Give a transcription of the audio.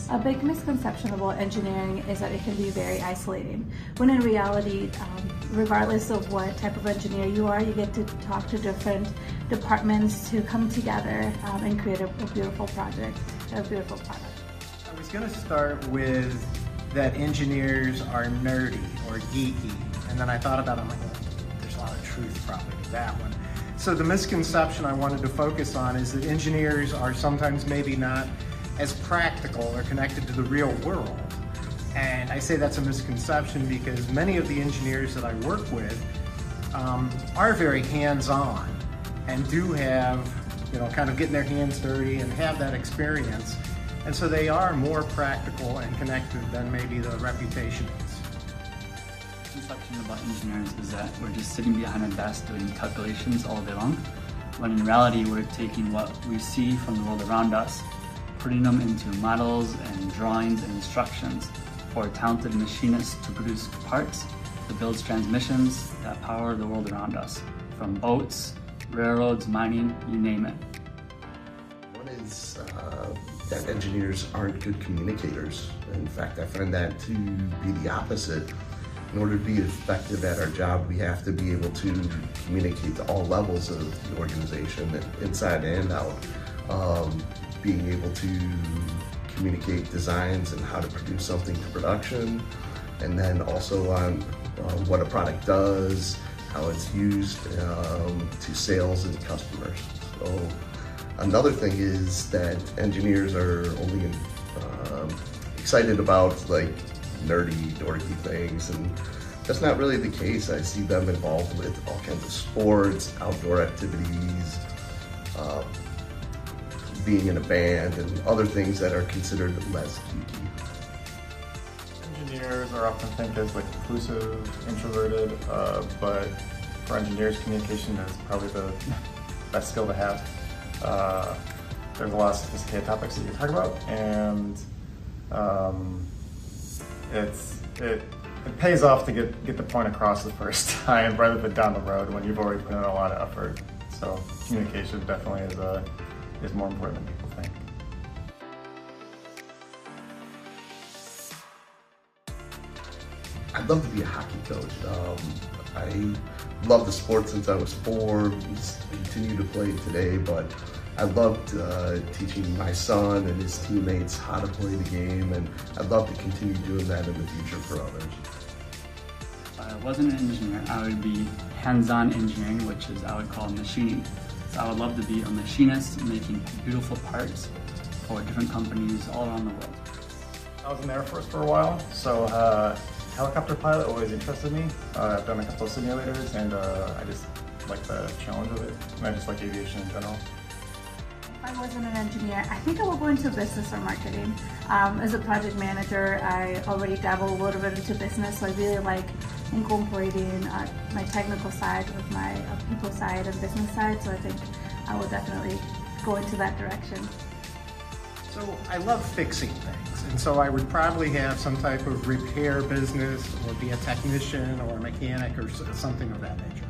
A big misconception about engineering is that it can be very isolating, when in reality, regardless of what type of engineer you are, you get to talk to different departments to come together and create a beautiful project, a beautiful product. I was going to start with that engineers are nerdy or geeky, and then I thought about it, I'm like, well, there's a lot of truth probably to that one. So the misconception I wanted to focus on is that engineers are sometimes maybe not as practical or connected to the real world. And I say that's a misconception because many of the engineers that I work with are very hands-on and do have, kind of getting their hands dirty and have that experience. And so they are more practical and connected than maybe the reputation is. The misconception about engineers is that we're just sitting behind a desk doing calculations all day long, when in reality we're taking what we see from the world around us, putting them into models and drawings and instructions for talented machinists to produce parts that builds transmissions that power the world around us, from boats, railroads, mining, you name it. One is that engineers aren't good communicators. In fact, I find that to be the opposite. In order to be effective at our job, we have to be able to communicate to all levels of the organization, inside and out. Being able to communicate designs and how to produce something to production, and then also on what a product does, how it's used to sales and customers. So another thing is that engineers are only excited about like nerdy, dorky things, and that's not really the case. I see them involved with all kinds of sports, outdoor activities, being in a band, and other things that are considered less geeky. Engineers are often think as like inclusive, introverted, but for engineers, communication is probably the best skill to have. There's a lot of sophisticated topics that you can talk about, and it pays off to get the point across the first time rather than down the road when you've already put in a lot of effort. So communication definitely is more important than people think. I'd love to be a hockey coach. I love the sport since I was 4, continue to play today, but I loved teaching my son and his teammates how to play the game, and I'd love to continue doing that in the future for others. If I wasn't an engineer, I would be hands-on engineering, which is I would call machining. So I would love to be a machinist making beautiful parts for different companies all around the world. I was in the Air Force for a while, so helicopter pilot always interested me. I've done a couple of simulators, and I just like the challenge of it, and I just like aviation in general. If I wasn't an engineer, I think I would go into business or marketing. As a project manager, I already dabble a little bit into business, so I really like incorporating my technical side with my people side and business side, so I think I will definitely go into that direction. So I love fixing things, and so I would probably have some type of repair business or be a technician or a mechanic or something of that nature.